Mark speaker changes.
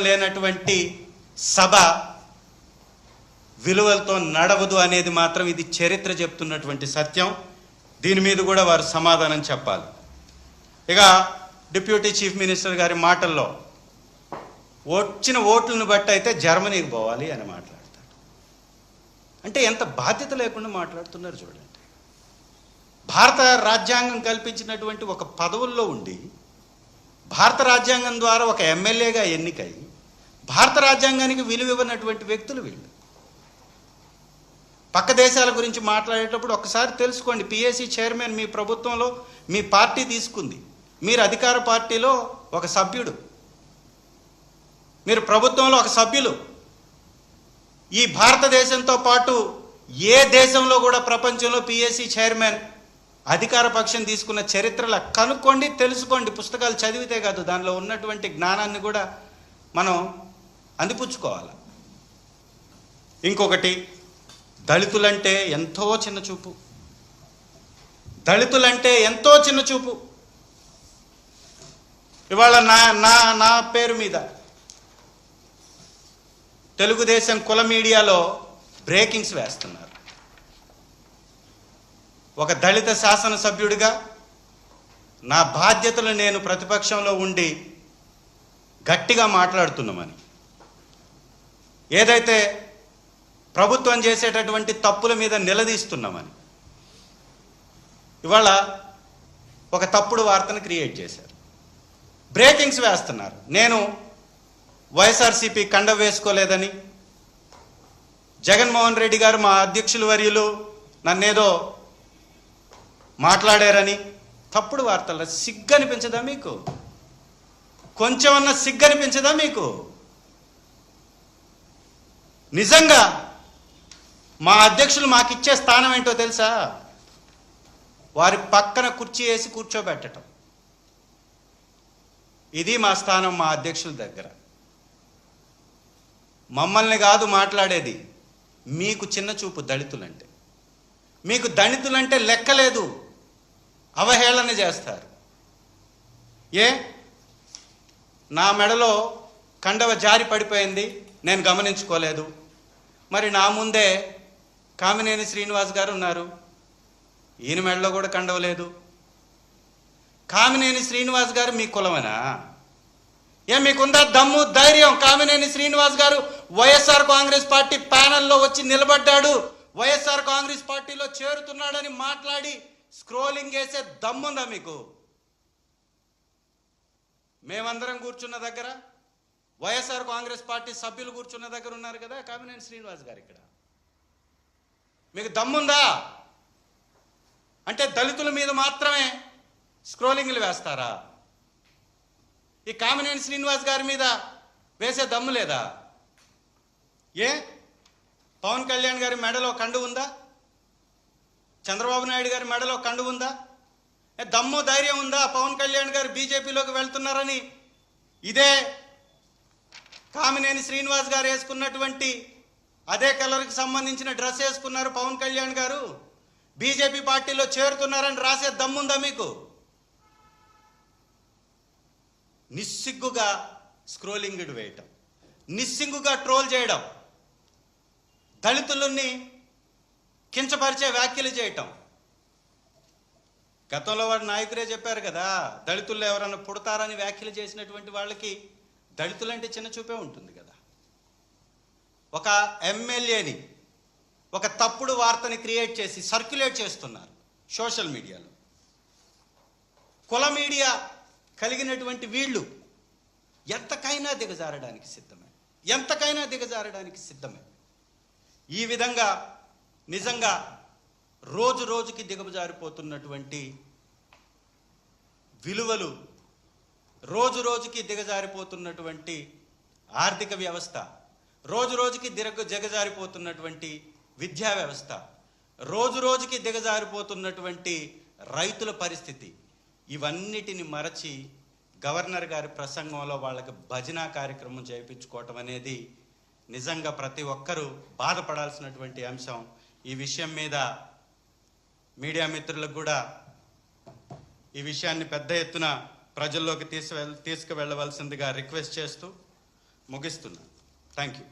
Speaker 1: లేనటువంటి సభ విలువలతో నడవదు అనేది మాత్రం ఇది చరిత్ర చెప్తున్నటువంటి సత్యం. దీని మీద కూడా వారు సమాధానం చెప్పాలి. ఇక డిప్యూటీ చీఫ్ మినిస్టర్ గారి మాటల్లో వచ్చిన ఓట్లను బట్టి అయితే జర్మనీకి పోవాలి అని మాట్లాడతారు. అంటే ఎంత బాధ్యత లేకుండా మాట్లాడుతున్నారు చూడండి. భారత రాజ్యాంగం కల్పించినటువంటి ఒక పదవుల్లో ఉండి భారత రాజ్యాంగం ద్వారా ఒక ఎమ్మెల్యేగా ఎన్నికై భారత రాజ్యాంగానికి విలువ ఇవ్వనటువంటి వ్యక్తులు వీళ్ళు. పక్క దేశాల గురించి మాట్లాడేటప్పుడు ఒకసారి తెలుసుకోండి. పిఎస్సి చైర్మన్ మీ ప్రభుత్వంలో మీ పార్టీ తీసుకుంది. మీరు అధికార పార్టీలో ఒక సభ్యుడు, మీరు ప్రభుత్వంలో ఒక సభ్యులు. ఈ భారతదేశంతో పాటు ఏ దేశంలో కూడా ప్రపంచంలో పిఎస్సి చైర్మన్ అధికార పక్షం తీసుకున్న చరిత్రలా కనుక్కోండి, తెలుసుకోండి. పుస్తకాలు చదివితే కాదు, దానిలో ఉన్నటువంటి జ్ఞానాన్ని కూడా మనం అందిపుచ్చుకోవాలి. ఇంకొకటి, దళితులంటే ఎంతో చిన్న చూపు. దళితులంటే ఎంతో చిన్న చూపు. ఇవాళ నా పేరు మీద తెలుగుదేశం కుల మీడియాలో బ్రేకింగ్స్ వేస్తున్నారు. ఒక దళిత శాసనసభ్యుడిగా నా బాధ్యతలు నేను ప్రతిపక్షంలో ఉండి గట్టిగా మాట్లాడుతున్నామని, ఏదైతే ప్రభుత్వం చేసేటటువంటి తప్పుల మీద నిలదీస్తున్నామని ఇవాళ ఒక తప్పుడు వార్తను క్రియేట్ చేశారు. బ్రేకింగ్స్ వేస్తున్నారు. నేను వైఎస్ఆర్సీపీ కండ వేసుకోలేదని, జగన్మోహన్ రెడ్డి గారు మా అధ్యక్షులు వర్యులు నన్నేదో మాట్లాడారని తప్పుడు వార్తలు. సిగ్గనిపించదా మీకు? కొంచెమన్నా సిగ్గనిపించదా మీకు? నిజంగా మా అధ్యక్షులు మాకిచ్చే స్థానం ఏంటో తెలుసా? వారి పక్కన కుర్చీ వేసి కూర్చోబెట్టడం. ఇది మా స్థానం మా అధ్యక్షుల దగ్గర. మమ్మల్ని కాదు మాట్లాడేది, మీకు చిన్న చూపు దళితులంటే. మీకు దళితులంటే లెక్కలేదు, అవహేళన చేస్తారు. నా మెడలో కండవ జారి పడిపోయింది, నేను గమనించుకోలేదు. మరి నా ముందే కామినేని శ్రీనివాస్ గారు ఉన్నారు, ఈయన మెడలో కూడా కండవలేదు. కామినేని శ్రీనివాస్ గారు మీ కులమేనా? మీకుందా దమ్ము ధైర్యం? కామినేని శ్రీనివాస్ గారు వైఎస్ఆర్ కాంగ్రెస్ పార్టీ ప్యానెల్లో వచ్చి నిలబడ్డాడు, వైఎస్ఆర్ కాంగ్రెస్ పార్టీలో చేరుతున్నాడని మాట్లాడి స్క్రోలింగ్ వేసే దమ్ముందా మీకు? మేమందరం కూర్చున్న దగ్గర, వైఎస్ఆర్ కాంగ్రెస్ పార్టీ సభ్యులు కూర్చున్న దగ్గర ఉన్నారు కదా కామినేని శ్రీనివాస్ గారు. ఇక్కడ మీకు దమ్ముందా? అంటే దళితుల మీద మాత్రమే స్క్రోలింగ్లు వేస్తారా? ఈ కామినేని శ్రీనివాస్ గారి మీద వేసే దమ్ము లేదా? పవన్ కళ్యాణ్ గారి మెడలో కండు ఉందా? చంద్రబాబు నాయుడు గారి మెడలో కండు ఉందా? దమ్ము ధైర్యం ఉందా? పవన్ కళ్యాణ్ గారు బీజేపీలోకి వెళ్తున్నారని ఇదే కామినేని శ్రీనివాస్ గారు వేసుకున్నటువంటి అదే కలర్కి సంబంధించిన డ్రెస్ వేసుకున్నారు పవన్ కళ్యాణ్ గారు, బీజేపీ పార్టీలో చేరుతున్నారని రాసే దమ్ముందా మీకు? నిస్సిగ్గుగా స్క్రోలింగ్ వేయటం, నిస్సిగ్గుగా ట్రోల్ చేయడం, దళితులని కించపరిచే వ్యాఖ్యలు చేయటం. గతంలో వారి నాయకులే చెప్పారు కదా, దళితుల్లో ఎవరన్నా పుడతారని వ్యాఖ్యలు చేసినటువంటి వాళ్ళకి దళితులంటే చిన్న చూపే ఉంటుంది కదా. ఒక ఎమ్మెల్యేని ఒక తప్పుడు వార్తని క్రియేట్ చేసి సర్క్యులేట్ చేస్తున్నారు సోషల్ మీడియాలో. కుల మీడియా కలిగినటువంటి వీళ్ళు ఎంతకైనా దిగజారడానికి సిద్ధమే, ఎంతకైనా దిగజారడానికి సిద్ధమే. ఈ విధంగా నిజంగా రోజు రోజుకి దిగజారిపోతున్నటువంటి విలువలు, రోజు రోజుకి దిగజారిపోతున్నటువంటి ఆర్థిక వ్యవస్థ, రోజు రోజుకి దిగజారిపోతున్నటువంటి విద్యా వ్యవస్థ, రోజు రోజుకి దిగజారిపోతున్నటువంటి రైతుల పరిస్థితి, ఇవన్నిటిని మరచి గవర్నర్ గారి ప్రసంగంలో వాళ్ళకి భజన కార్యక్రమం చేయించుకోవటం అనేది నిజంగా ప్రతి ఒక్కరూ బాధపడాల్సినటువంటి అంశం. ఈ విషయం మీద మీడియా మిత్రులకు కూడా ఈ విషయాన్ని పెద్ద ఎత్తున ప్రజల్లోకి తీసుకువెళ్ళవలసిందిగా రిక్వెస్ట్ చేస్తూ, ముగిస్తున్నాను. Thank you.